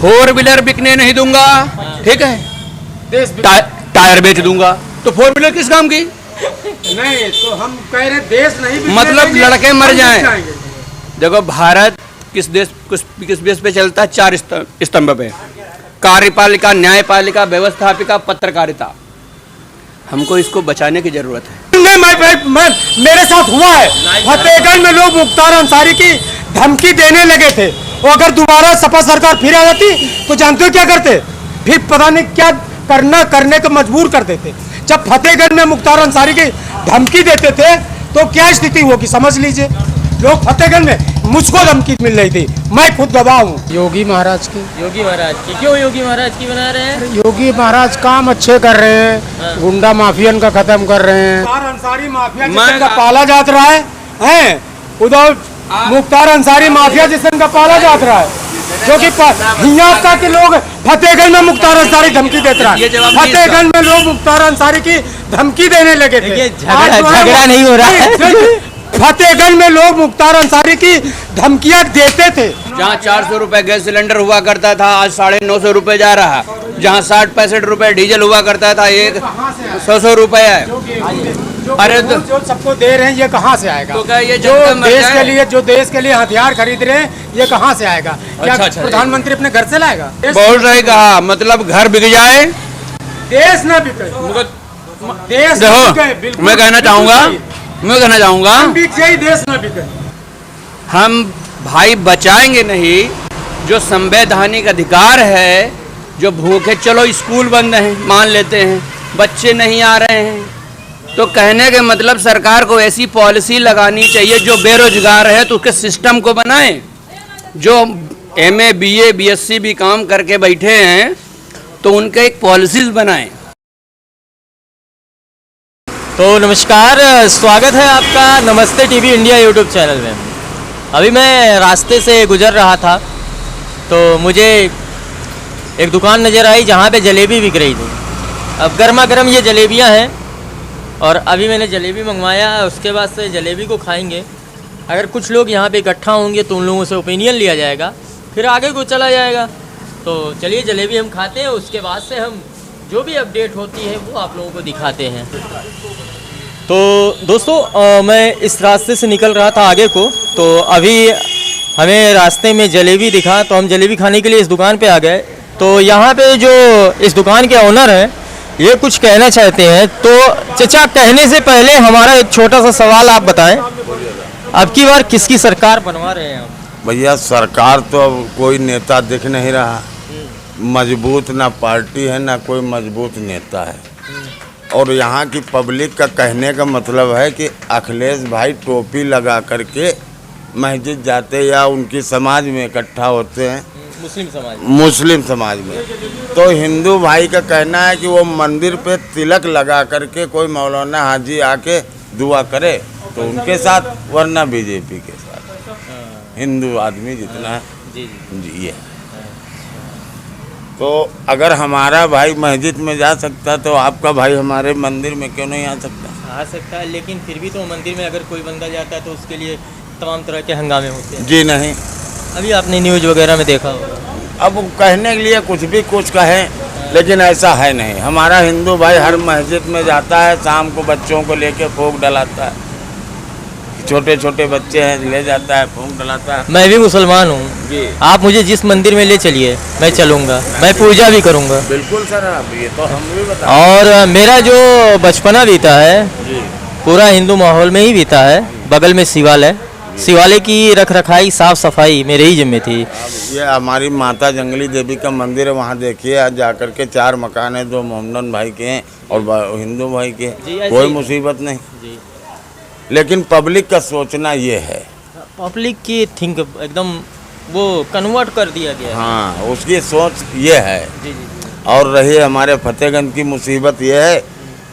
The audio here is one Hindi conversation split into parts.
फोर व्हीलर बिकने नहीं दूंगा, ठीक है, टायर बेच दूंगा, तो फोर व्हीलर किस काम की? नहीं, तो हम कह रहे देश नहीं मतलब लड़के मर जाएं। देखो भारत किस बेस पे चलता है? 4 स्तंभ पे, कार्यपालिका, न्यायपालिका, व्यवस्थापिका, पत्रकारिता। हमको इसको बचाने की जरूरत है। मेरे साथ हुआ है, फतेहगढ़ में लोग मुख्तार अंसारी की धमकी देने लगे थे, और अगर दोबारा सपा सरकार फिर आ जाती तो जानते हो क्या करते? फिर पता नहीं क्या करने को मजबूर कर देते। जब फतेहगढ़ में मुख्तार अंसारी की धमकी देते थे तो क्या स्थिति होगी समझ लीजिए। लोग फतेहगढ़ में मुझको धमकी मिल रही थी, मैं खुद गवाह हूँ। योगी महाराज की क्यों योगी महाराज की बना रहे हैं? योगी महाराज काम अच्छे कर रहे हैं, गुंडा माफियन का खत्म कर रहे हैं। मुख्तार अंसारी माफिया जिसम का पाला जात रहा है, उधर मुख्तार अंसारी माफिया जिसम का पाला जात रहा है, जो कि हियां का के लोग फतेहगढ़ में मुख्तार अंसारी धमकी देते रहा है। फतेहगढ़ में लोग मुख्तार अंसारी की धमकी देने लगे थे। झगड़ा नहीं हो रहा है। फतेहगढ़ में लोग मुख्तार अंसारी की धमकियां देते थे। जहाँ 400 रुपए गैस सिलेंडर हुआ करता था, आज 950 रुपए जा रहा है। जहाँ 60-65 रुपए डीजल हुआ करता था, 100 रुपए है। अरे जो सबको दे रहे हैं ये कहाँ से आएगा? तो क्या ये जो देश के लिए हथियार खरीद रहे हैं ये कहाँ से आएगा? क्या प्रधानमंत्री अपने घर से लाएगा? बोल रहे कहा, मतलब घर बिक जाए, देश न बिके। देश देखो, मैं कहना चाहूँगा बिक जाए, देश न बिके। हम भाई बचाएंगे नहीं जो संवैधानिक अधिकार है। जो भूखे, चलो स्कूल बंद हैं, मान लेते हैं, बच्चे नहीं आ रहे हैं, तो कहने के मतलब सरकार को ऐसी पॉलिसी लगानी चाहिए जो बेरोजगार है तो उसके सिस्टम को बनाए। जो MA BA BSc भी काम करके बैठे हैं तो उनके एक पॉलिसीज बनाएं। तो नमस्कार, स्वागत है आपका नमस्ते टीवी इंडिया यूट्यूब चैनल में। अभी मैं रास्ते से गुजर रहा था तो मुझे एक दुकान नज़र आई जहाँ पे जलेबी बिक रही थी। अब गर्मा गर्म ये जलेबियाँ हैं और अभी मैंने जलेबी मंगवाया, उसके बाद से जलेबी को खाएंगे। अगर कुछ लोग यहाँ पे इकट्ठा होंगे तो उन लोगों से ओपिनियन लिया जाएगा, फिर आगे को चला जाएगा। तो चलिए जलेबी हम खाते हैं, उसके बाद से हम जो भी अपडेट होती है वो आप लोगों को दिखाते हैं। तो दोस्तों मैं इस रास्ते से निकल रहा था आगे को, तो अभी हमें रास्ते में जलेबी दिखा तो हम जलेबी खाने के लिए इस दुकान पे आ गए। तो यहाँ पे जो इस दुकान के ओनर हैं ये कुछ कहना चाहते हैं। तो चचा, कहने से पहले हमारा एक छोटा सा सवाल आप बताएं, अब की बार किसकी सरकार बनवा रहे हैं आप? भैया सरकार तो अब कोई नेता दिख नहीं रहा, मजबूत ना पार्टी है ना कोई मजबूत नेता है। और यहाँ की पब्लिक का कहने का मतलब है कि अखिलेश भाई टोपी लगा करके मस्जिद जाते या उनकी समाज में इकट्ठा होते हैं, मुस्लिम समाज में। तो हिंदू भाई का कहना है कि वो मंदिर पे तिलक लगा करके कोई मौलाना हाजी आके दुआ करे तो उनके साथ, वरना बीजेपी के साथ। हिंदू आदमी जितना है जी ये। तो अगर हमारा भाई मस्जिद में जा सकता तो आपका भाई हमारे मंदिर में क्यों नहीं आ सकता? आ सकता है, लेकिन फिर भी तो मंदिर में अगर कोई बंदा जाता है तो उसके लिए तमाम तरह के हंगामे होते हैं। जी नहीं, अभी आपने न्यूज़ वगैरह में देखा होगा। अब कहने के लिए कुछ भी कुछ कहें, लेकिन ऐसा है नहीं। हमारा हिंदू भाई हर मस्जिद में जाता है, शाम को बच्चों को लेके फूंक डलाता है, छोटे छोटे बच्चे हैं ले जाता है, फूंक डलाता है। मैं भी मुसलमान हूँ जी, आप मुझे जिस मंदिर में ले चलिए मैं चलूँगा, मैं पूजा भी करूँगा। बिल्कुल सर, आप ये तो हम भी बता। और मेरा जो बचपना बीता है पूरा हिंदू माहौल में ही बीता है। बगल में शिवालय, शिवालय की रख रखाई साफ सफाई मेरे ही जिम्मे थी। ये हमारी माता जंगली देवी का मंदिर है, वहाँ देखिए आज जाकर के 4 मकान है, 2 मोहम्मदन भाई के हैं और हिंदू भाई के, कोई मुसीबत नहीं जी। लेकिन पब्लिक का सोचना ये है, पब्लिक की थिंक एकदम वो कन्वर्ट कर दिया गया। हाँ, उसकी सोच ये है जी। और रही हमारे फतेहगंज की मुसीबत ये है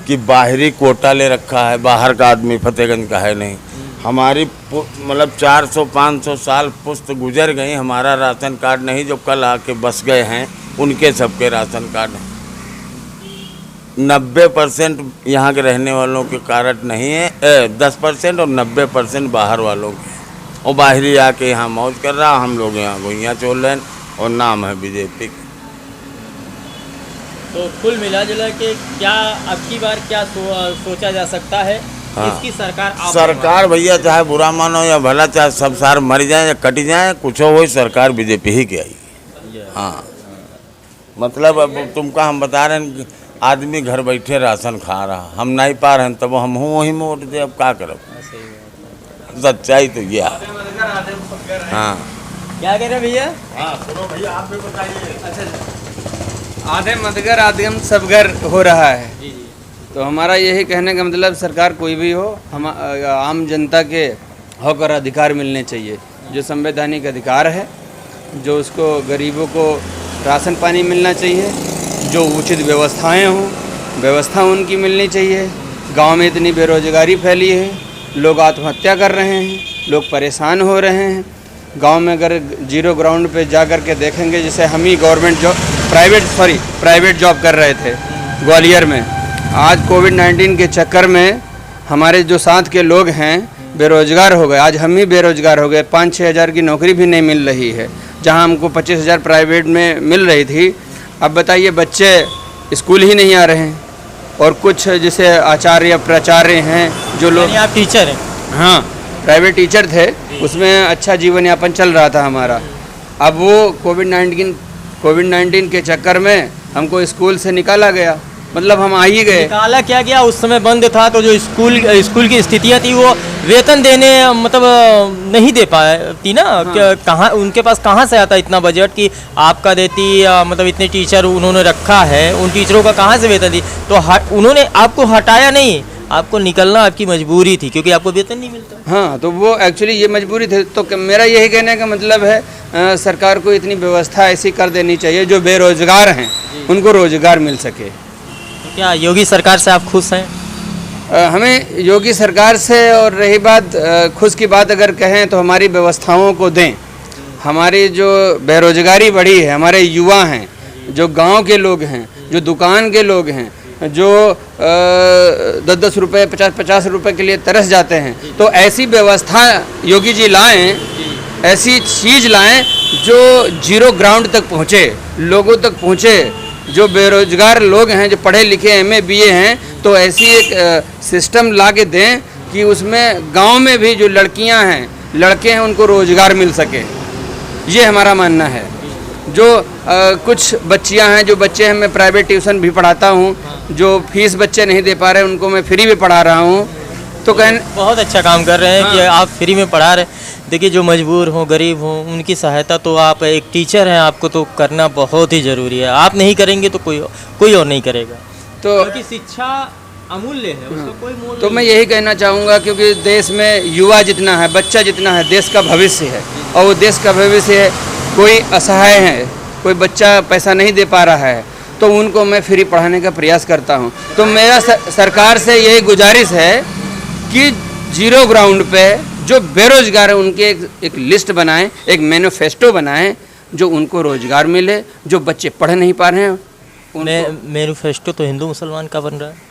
कि बाहरी कोटा ले रखा है, बाहर का आदमी फतेहगंज का है नहीं। हमारी मतलब 400-500 साल पुश्त गुजर गई, हमारा राशन कार्ड नहीं, जो कल आके बस गए हैं उनके सबके राशन कार्ड हैं। 90% यहाँ के रहने वालों के कार्ड नहीं है, 10% और 90% बाहर वालों के। और बाहरी आके यहाँ मौज कर रहा, हम लोग यहाँ गोइयाँ चोल रहे हैं। और नाम है बीजेपी। तो कुल मिला जुला के क्या अब की बार क्या सोचा जा सकता है? हाँ। इसकी सरकार सरकार भैया चाहे बुरा मानो या भला, चाहे सब सार मर जाए या कट जाए, कुछ हो वही सरकार बीजेपी ही की आएगी। हाँ, मतलब अब तुमका हम बता रहे हैं कि आदमी घर बैठे राशन खा रहा, हम नहीं पा रहे हैं, तब हम वही में वोट दे, अब क्या करब। सच्चाई तो ये है। हाँ, क्या कह रहे भैया? हाँ सुनो भैया, आप भी बताइए। अच्छा, आधे मदगर आधे सबगर हो रहा है। जी जी। तो हमारा यही कहने का मतलब सरकार कोई भी हो, हम आम जनता के हक और अधिकार मिलने चाहिए, जो संवैधानिक अधिकार है, जो उसको गरीबों को राशन पानी मिलना चाहिए, जो उचित व्यवस्थाएं हों, व्यवस्था उनकी मिलनी चाहिए। गांव में इतनी बेरोजगारी फैली है, लोग आत्महत्या कर रहे हैं, लोग परेशान हो रहे हैं। गांव में अगर जीरो ग्राउंड पे जा कर के देखेंगे, जैसे हम ही गवर्नमेंट जॉब प्राइवेट जॉब कर रहे थे ग्वालियर में, आज कोविड-19 के चक्कर में हमारे जो साथ के लोग हैं बेरोजगार हो गए। आज हम ही बेरोजगार हो गए, 5-6 हज़ार की नौकरी भी नहीं मिल रही है, जहां हमको 25 हज़ार प्राइवेट में मिल रही थी। अब बताइए, बच्चे स्कूल ही नहीं आ रहे हैं, और कुछ जैसे आचार्य प्राचार्य हैं जो लोग, आप टीचर हैं? हाँ, प्राइवेट टीचर थे, उसमें अच्छा जीवन यापन चल रहा था हमारा। अब वो कोविड-19 के चक्कर में हमको स्कूल से निकाला गया, मतलब हम आ ही गए। निकाला क्या गया? उस समय बंद था, तो जो स्कूल की स्थितियाँ थी वो वेतन देने मतलब नहीं दे पाती ना। हाँ। कहाँ उनके पास कहाँ से आता इतना बजट कि आपका देती, मतलब इतने टीचर उन्होंने रखा है, उन टीचरों का कहाँ से वेतन दी? तो उन्होंने आपको हटाया नहीं, आपको निकलना आपकी मजबूरी थी, क्योंकि आपको वेतन नहीं मिलता। हाँ, तो वो एक्चुअली ये मजबूरी थी। तो मेरा यही कहने का मतलब है, सरकार को इतनी व्यवस्था ऐसी कर देनी चाहिए जो बेरोजगार हैं उनको रोजगार मिल सके। तो क्या योगी सरकार से आप खुश हैं? हमें योगी सरकार से, और रही बात खुश की बात अगर कहें तो हमारी व्यवस्थाओं को दें। हमारी जो बेरोजगारी बढ़ी है, हमारे युवा हैं, जो गांव के लोग हैं, जो दुकान के लोग हैं, जो 10-10 रुपये 50-50 रुपये के लिए तरस जाते हैं, तो ऐसी व्यवस्था योगी जी लाएं, ऐसी चीज़ लाएं जो जीरो ग्राउंड तक पहुँचे, लोगों तक पहुँचे। जो बेरोजगार लोग हैं, जो पढ़े लिखे MA BA हैं, तो ऐसी एक सिस्टम ला के दें कि उसमें गांव में भी जो लड़कियां हैं, लड़के हैं, उनको रोजगार मिल सके। ये हमारा मानना है। जो कुछ बच्चियां हैं, जो बच्चे हैं, मैं प्राइवेट ट्यूशन भी पढ़ाता हूं, जो फीस बच्चे नहीं दे पा रहे उनको मैं फ्री में पढ़ा रहा हूं। तो बहुत अच्छा काम कर रहे हैं। हाँ। कि आप फ्री में पढ़ा रहे हैं। देखिए, जो मजबूर हो, गरीब हो, उनकी सहायता तो आप एक टीचर हैं, आपको तो करना बहुत ही ज़रूरी है। आप नहीं करेंगे तो कोई और नहीं करेगा। तो क्योंकि शिक्षा अमूल्य है, उसका कोई मोल तो नहीं। मैं यही कहना चाहूँगा, क्योंकि देश में युवा जितना है, बच्चा जितना है, देश का भविष्य है, और वो देश का भविष्य है। कोई असहाय है, कोई बच्चा पैसा नहीं दे पा रहा है, तो उनको मैं फ्री पढ़ाने का प्रयास करता हूँ। तो मेरा सरकार से यही गुजारिश है कि जीरो ग्राउंड पे जो बेरोजगार है उनकी एक लिस्ट बनाएं, एक मैनिफेस्टो बनाएं, जो उनको रोजगार मिले। जो बच्चे पढ़ नहीं पा रहे हैं, मैनिफेस्टो तो हिंदू मुसलमान का बन रहा है।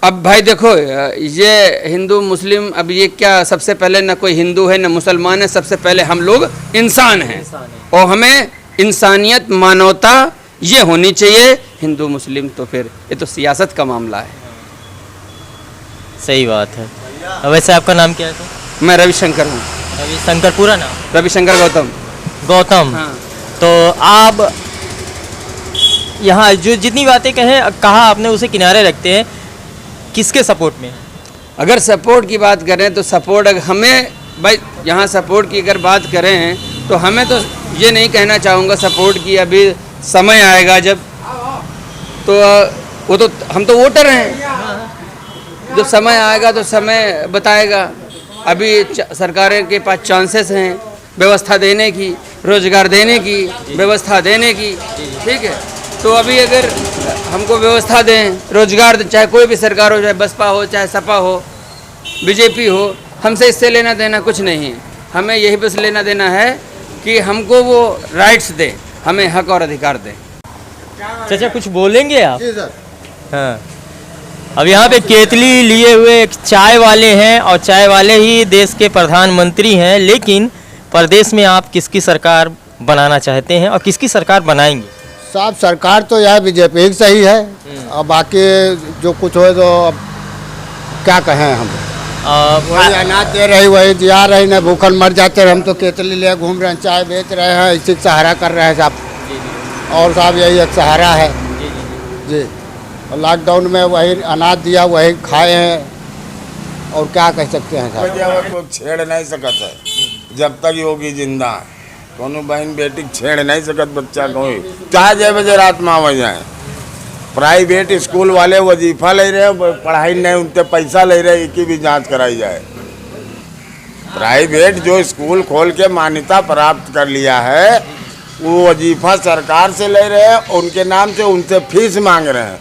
अब भाई देखो, ये हिंदू मुस्लिम, अब ये क्या, सबसे पहले ना कोई हिंदू है ना मुसलमान है, सबसे पहले हम लोग इंसान हैं, और हमें इंसानियत, मानवता ये होनी चाहिए। हिंदू मुस्लिम तो फिर ये तो सियासत का मामला है। सही बात है। वैसे आपका नाम क्या है? तो मैं रविशंकर हूँ। रविशंकर, पूरा नाम? रविशंकर गौतम। हाँ। तो आप यहाँ जो जितनी बातें कहा आपने, उसे किनारे रखते हैं, किसके सपोर्ट में? अगर सपोर्ट की बात करें तो सपोर्ट, अगर हमें भाई यहाँ सपोर्ट की अगर बात करें तो हमें तो ये नहीं कहना चाहूँगा सपोर्ट की, अभी समय आएगा जब, तो वो तो हम तो वोटर हैं, जब समय आएगा तो समय बताएगा। अभी सरकार के पास चांसेस हैं व्यवस्था देने की, रोजगार देने की, व्यवस्था देने की, ठीक है। तो अभी अगर हमको व्यवस्था दें, रोजगार, चाहे कोई भी सरकार हो, चाहे बसपा हो, चाहे सपा हो, बीजेपी हो, हमसे इससे लेना देना कुछ नहीं है। हमें यही बस लेना देना है कि हमको वो राइट्स दे, हमें हक और अधिकार दे। चाचा कुछ बोलेंगे आप? जी सर। हाँ, अब यहाँ पे केतली लिए हुए एक चाय वाले हैं, और चाय वाले ही देश के प्रधानमंत्री हैं, लेकिन प्रदेश में आप किसकी सरकार बनाना चाहते हैं और किसकी सरकार बनाएंगे? साहब सरकार तो यह बीजेपी की सही है, और बाकी जो कुछ हो तो अब क्या कहें हम। वही अनाज दे रही, वही दिया रही, न भूखन मर जाते रहे। हम तो केतली ले घूम रहे हैं, चाय बेच रहे हैं, इसी का सहारा कर रहे हैं साहब। और साहब यही एक सहारा है जी। और लॉकडाउन में वही अनाज दिया, वही खाए हैं, और क्या कह सकते हैं साहब। कोई छेड़ नहीं सकत है जब तक योगी जिंदा है। कोनो बहन बेटी छेड़ नहीं सकत बच्चा कोई, चाहे 6 बजे रात में आ जाए। प्राइवेट स्कूल वाले वजीफा ले रहे, पढ़ाई नहीं, उनसे पैसा ले रहे, इनकी भी जांच कराई जाए। प्राइवेट जो स्कूल खोल के मान्यता प्राप्त कर लिया है, वो वजीफा सरकार से ले रहे हैं, उनके नाम से उनसे फीस मांग रहे हैं।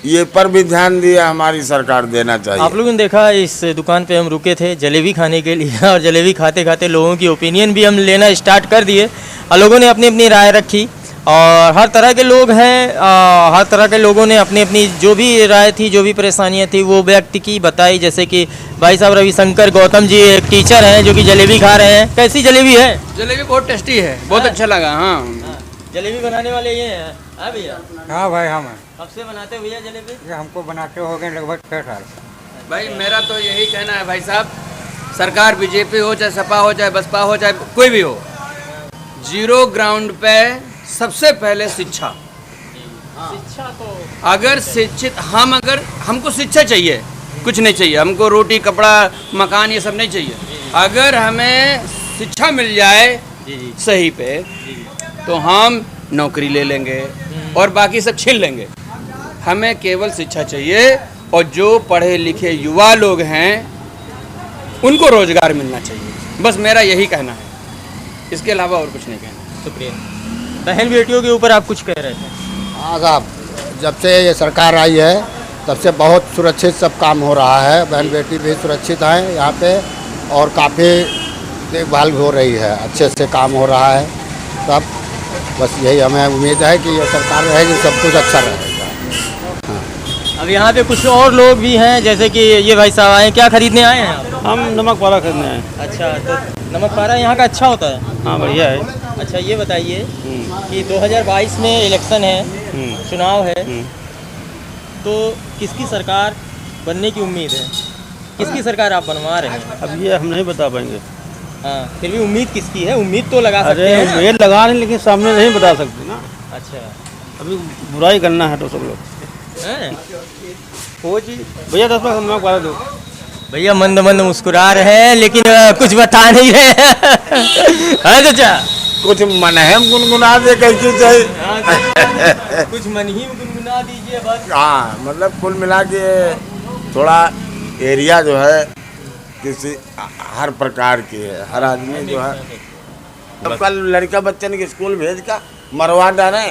ये पर भी ध्यान दिया हमारी सरकार देना चाहिए। आप लोगों ने देखा इस दुकान पे हम रुके थे जलेबी खाने के लिए, और जलेबी खाते खाते लोगों की ओपिनियन भी हम लेना स्टार्ट कर दिए, और लोगों ने अपनी अपनी राय रखी। और हर तरह के लोग हैं, हर तरह के लोगों ने अपनी अपनी जो भी राय थी, जो भी परेशानियां थी, वो व्यक्ति की बताई। जैसे कि भाई साहब रविशंकर गौतम जी एक टीचर हैं जो कि जलेबी खा रहे हैं। कैसी जलेबी है? जलेबी बहुत टेस्टी है, बहुत अच्छा लगा। हाँ, जलेबी बनाने वाले ये हैं? हाँ भैया। हाँ भाई, हम कब से बनाते हो भैया जलेबी? हमको बनाते हो गए लगभग 6 साल। भाई मेरा तो यही कहना है भाई साहब, सरकार बीजेपी हो, चाहे सपा हो, चाहे बसपा हो, चाहे कोई भी हो, जीरो ग्राउंड पे सबसे पहले शिक्षा। तो अगर शिक्षित अगर हमको शिक्षा चाहिए, कुछ नहीं चाहिए हमको, रोटी कपड़ा मकान ये सब नहीं चाहिए। अगर हमें शिक्षा मिल जाए सही पे, तो हम नौकरी ले लेंगे और बाकी सब छीन लेंगे। हमें केवल शिक्षा चाहिए, और जो पढ़े लिखे युवा लोग हैं उनको रोजगार मिलना चाहिए। बस मेरा यही कहना है, इसके अलावा और कुछ नहीं कहना। शुक्रिया। बहन बेटियों के ऊपर आप कुछ कह रहे थे? हाँ साहब, जब से ये सरकार आई है तब से बहुत सुरक्षित सब काम हो रहा है। बहन बेटी भी सुरक्षित हैं यहाँ पे, और काफ़ी देखभाल हो रही है, अच्छे से काम हो रहा है सब। बस यही हमें उम्मीद है कि ये सरकार रहेगी, सब कुछ अच्छा रहेगा। अब यहाँ पे कुछ और लोग भी हैं, जैसे कि ये भाई साहब आए, क्या खरीदने आए हैं आप? हम नमक वाला खरीदने आए। अच्छा, तो नमक पारा यहाँ का अच्छा होता है? हाँ, बढ़िया है। अच्छा, ये बताइए कि 2022 में इलेक्शन है, चुनाव है, तो किसकी सरकार बनने की उम्मीद है? किसकी सरकार आप बनवा रहे हैं? अब ये हम नहीं बता पाएंगे। हाँ, फिर भी उम्मीद किसकी है? उम्मीद तो लगा सकते हैं। अरे ये लगा नहीं, लेकिन सामने नहीं बता सकते ना। अच्छा, अभी बुराई करना है तो सब लोग हो जी। भैया 10 रुपये नमक वाला दो। भैया मंद मंद मुस्कुरा रहे हैं, लेकिन कुछ बता नहीं रहे हैं। चाचा कुछ मन है गुनगुना दे कैसे चाहिए। कुछ मन ही गुनगुना दीजिए बस। हाँ, मतलब कुल मिला के थोड़ा एरिया जो है किसी हर प्रकार की है, हर आदमी जो है। अब कल लड़का बच्चन के स्कूल भेज का मरवा डाले,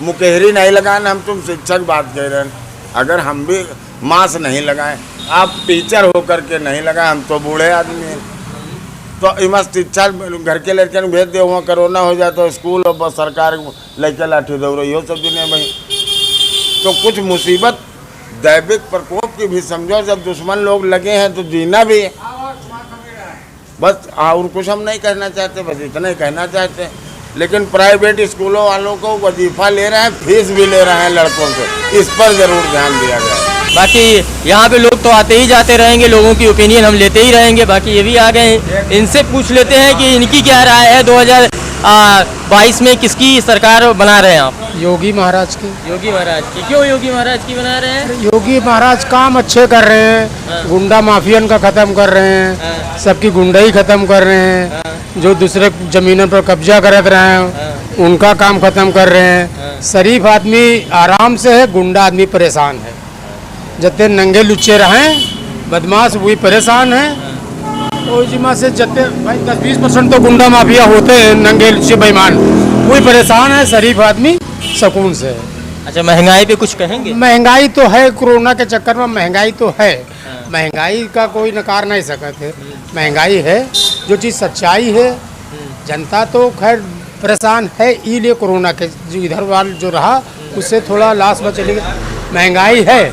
मुकेहरी नहीं लगाना। हम तुम शिक्षक बात कह रहे हैं, अगर हम भी मास्क नहीं लगाएं, आप टीचर होकर के नहीं लगाए, हम तो बूढ़े आदमी हैं, तो इमा शिक्षा घर के लड़के भेज दे, वहाँ कोरोना हो जाए तो स्कूल और बस सरकार लड़के लाठी दौड़ रही हो सब दिन है भाई। तो कुछ मुसीबत दैविक प्रकोप की भी समझो, जब दुश्मन लोग लगे हैं तो जीना भी है। बस और कुछ हम नहीं कहना चाहते, बस इतना ही कहना चाहते हैं। लेकिन प्राइवेट स्कूलों वालों को वजीफा ले रहे हैं, फीस भी ले रहे हैं लड़कों से, इस पर ज़रूर ध्यान दिया जाए। बाकी यहाँ पे लोग तो आते ही जाते रहेंगे, लोगों की ओपिनियन हम लेते ही रहेंगे। बाकी ये भी आ गए हैं, इनसे पूछ लेते हैं कि इनकी क्या राय है। 2022 में किसकी सरकार बना रहे हैं आप? योगी महाराज की। योगी महाराज की। क्यों योगी महाराज की बना रहे हैं? योगी महाराज काम अच्छे कर रहे हैं, गुंडा माफियन का खत्म कर रहे हैं, सबकी गुंडाई खत्म कर रहे हैं, जो दूसरे जमीनों पर कब्जा करत रहे हैं उनका काम खत्म कर रहे हैं। शरीफ आदमी आराम से है, गुंडा आदमी परेशान है। जितने नंगे लुच्चे रहें बदमाश वही परेशान हैं। और जिमा से जितने भाई 10-20% तो गुंडा माफिया होते हैं, नंगे लुच्चे बेईमान, वही परेशान है। शरीफ आदमी सुकून से है। अच्छा, महंगाई पे कुछ कहेंगे? महंगाई तो है, कोरोना के चक्कर में महंगाई तो है। महंगाई का कोई नकार नहीं सकते है, महंगाई है। जो चीज़ सच्चाई है, जनता तो खैर परेशान है, इसलिए कोरोना के जो इधर वाल जो रहा उससे थोड़ा लाश में चली गई। महंगाई है,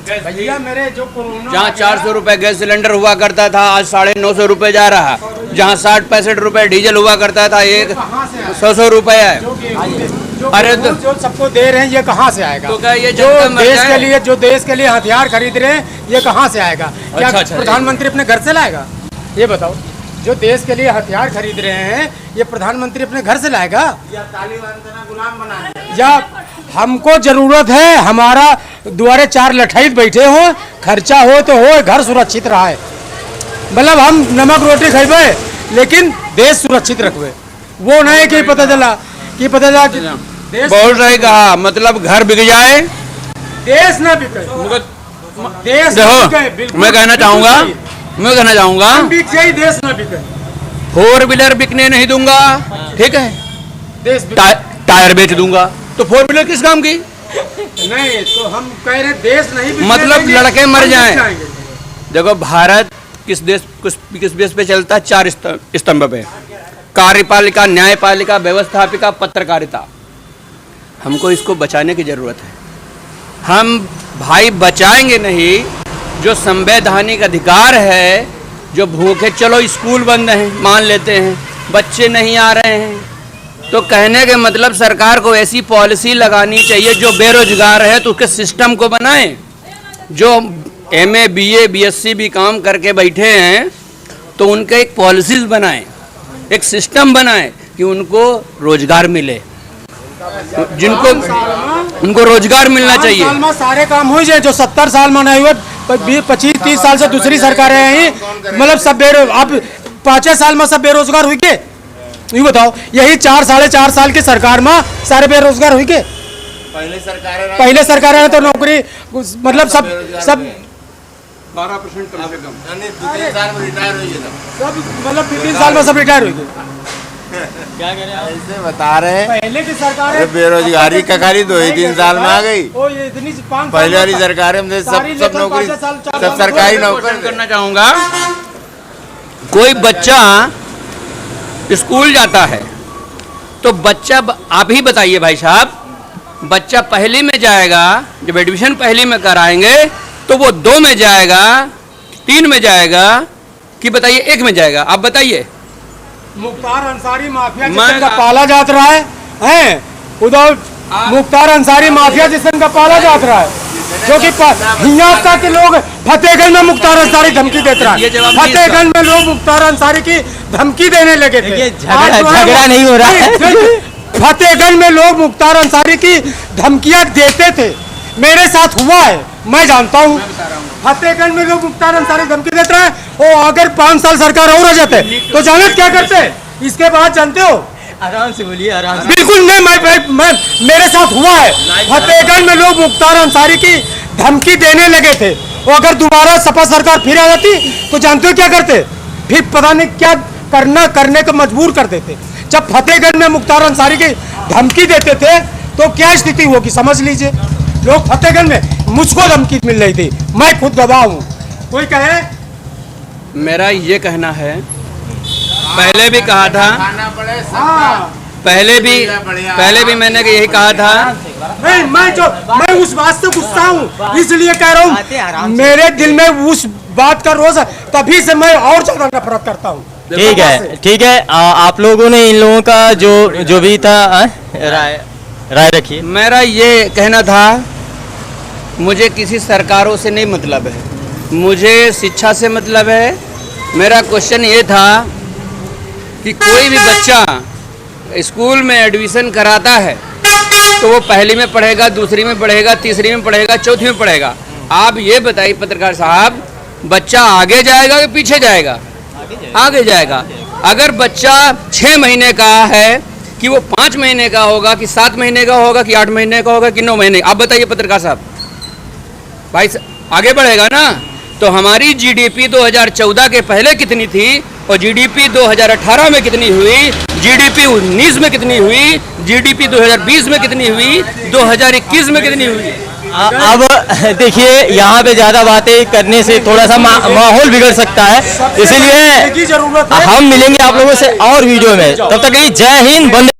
भैया मेरे जो कोरोना जहाँ 400 रुपए गैस सिलेंडर हुआ करता था आज 950 रुपए जा रहा। जहाँ 60-65 रुपए डीजल हुआ करता था एक 100 रुपए है। अरे तो जो सबको दे रहे हैं ये कहाँ से आएगा? तो क्या ये जो जनता मर देश जाए? के लिए जो देश के लिए हथियार खरीद रहे हैं ये कहाँ से आएगा? क्या अच्छा, प्रधानमंत्री अपने घर से लाएगा? ये बताओ, जो देश के लिए हथियार खरीद रहे हैं ये प्रधानमंत्री अपने घर से लाएगा या तालिबान का गुलाम बनाएगा? या हमको जरूरत है हमारा द्वारे 4 लठैत बैठे हो, खर्चा हो तो हो, घर सुरक्षित रहा है। मतलब हम नमक रोटी खेबे लेकिन देश सुरक्षित रखबे, वो नहीं कि पता चला कि देश बहुत सही कहा, मतलब घर बिक जाए देश ना बिके, देश ना बिके, देखो बिल्कुल मैं कहना चाहूंगा बिक जाए, देश ना बिके, 4 व्हीलर बिकने नहीं दूंगा, ठीक है, देश बिके। टायर बेच दूंगा, तो 4 व्हीलर किस काम की? नहीं तो हम कह रहे देश नहीं बिकने मतलब देंगे, लड़के मर हम जाएं। बिक जाएंगे। देखो भारत किस बेस पे चलता है? 4 स्तंभ पे, कार्यपालिका, न्यायपालिका, व्यवस्थापिका, पत्रकारिता। हमको इसको बचाने की जरूरत है। हम भाई बचाएंगे नहीं जो संवैधानिक अधिकार है, जो भूखे, चलो स्कूल बंद हैं मान लेते हैं, बच्चे नहीं आ रहे हैं, तो कहने के मतलब सरकार को ऐसी पॉलिसी लगानी चाहिए जो बेरोजगार है तो उसके सिस्टम को बनाए। जो MA BA BSc भी काम करके बैठे हैं तो उनके एक पॉलिसीज बनाएं, एक सिस्टम बनाएं कि उनको रोजगार मिले, जिनको उनको रोजगार मिलना 5 चाहिए। साल में सारे काम हो जाए जो 70 साल में नहीं हुए, 25-30 साल से दूसरी सरकारें हैं, मतलब सब अब 5 साल में सब बेरोजगार हुई के? ये बताओ, यही 4-4.5 साल की सरकार में सारे बेरोजगार हुई के? पहले सरकारें तो नौकरी मतलब सब 12% कम से कम। सब मतलब 3 साल में सब रिटायर हुई गए। क्या कह रहे हैं आप? ऐसे बता रहे हैं पहले की सरकारें बेरोजगारी का खाली 2-3 साल में आ गई। ओ ये इतनी 5 पहले वाली सरकारें में सब नौकरी, सब सरकारी नौकरी करना चाहूंगा। कोई बच्चा स्कूल जाता है तो बच्चा, आप ही बताइए भाई साहब, बच्चा पहली में जाएगा, जब एडमिशन पहली में कराएंगे तो वो 2 में जाएगा, 3 में जाएगा कि बताइए 1 में जाएगा? आप बताइए। मुख्तार अंसारी माफिया मैं- जिसका पाला जात रहा है उधर मुख्तार अंसारी माफिया जिसका पाला जात रहा है, जो कि यहाँ तक के लोग फतेहगंज में मुख्तार अंसारी धमकी देते रहा ये है। जवाब नहीं फतेहगंज में लोग मुख्तार अंसारी की धमकी देने लगे थे। देखिए, आज जो है झगड़ा नहीं हो रहा है। फतेहगंज में लोग मुख्तार अंसारी की धमकियां देते थे, मेरे साथ हुआ है, मैं जानता हूँ। फतेहगंज में लोग मुख्तार अंसारी धमकी देते रहे, और अगर 5 साल सरकार और आ जाते तो जानते क्या करते? इसके बाद जानते हो, आराम से बोलिए, आराम से। बिल्कुल नहीं, मैं मेरे साथ हुआ है। फतेहगंज में लोग मुख्तार अंसारी की धमकी देने लगे थे, और अगर दोबारा सपा सरकार फिर आ जाती तो जानते हो क्या करते? फिर पता नहीं क्या करने को मजबूर कर देते। जब फतेहगंज में मुख्तार अंसारी की धमकी देते थे तो क्या स्थिति होगी समझ लीजिए। लोग फतेहगंज में मुझको धमकी मिल रही थी, मैं खुद गवाह हूँ। कोई कहे, मेरा ये कहना है, पहले भी कहा था, पहले भी मैंने यही कहा था। नहीं, मैं उस बात से गुस्सा हूँ, इसलिए कह रहा हूँ, मेरे दिल में उस बात का रोज, तभी से मैं और ज्यादा नफरत करता हूँ। ठीक है, आप लोगों ने इन लोगों का जो भी था राय रखिए। मेरा ये कहना था, मुझे किसी सरकारों से नहीं मतलब है, मुझे शिक्षा से मतलब है। मेरा क्वेश्चन ये था कि कोई भी बच्चा स्कूल में एडमिशन कराता है तो वो पहली में पढ़ेगा, दूसरी में पढ़ेगा, तीसरी में पढ़ेगा, चौथी में पढ़ेगा। आप ये बताइए पत्रकार साहब, बच्चा आगे जाएगा कि पीछे जाएगा? आगे जाएगा। अगर बच्चा 6 महीने का है कि वो 5 महीने का होगा कि 7 महीने का होगा कि 8 महीने का होगा कि 9 महीने? आप बताइए पत्रकार साहब, भाई आगे बढ़ेगा ना। तो हमारी जीडीपी 2014 के पहले कितनी थी और जीडीपी 2018 में कितनी हुई, जीडीपी 19 में कितनी हुई, जीडीपी 2020 में कितनी हुई, 2021 में कितनी हुई? अब देखिए, यहाँ पे ज्यादा बातें करने से थोड़ा सा माहौल बिगड़ सकता है, इसलिए जरूरत है। हम मिलेंगे आप लोगों से और वीडियो में। तब तक के लिए जय हिंद, वंदे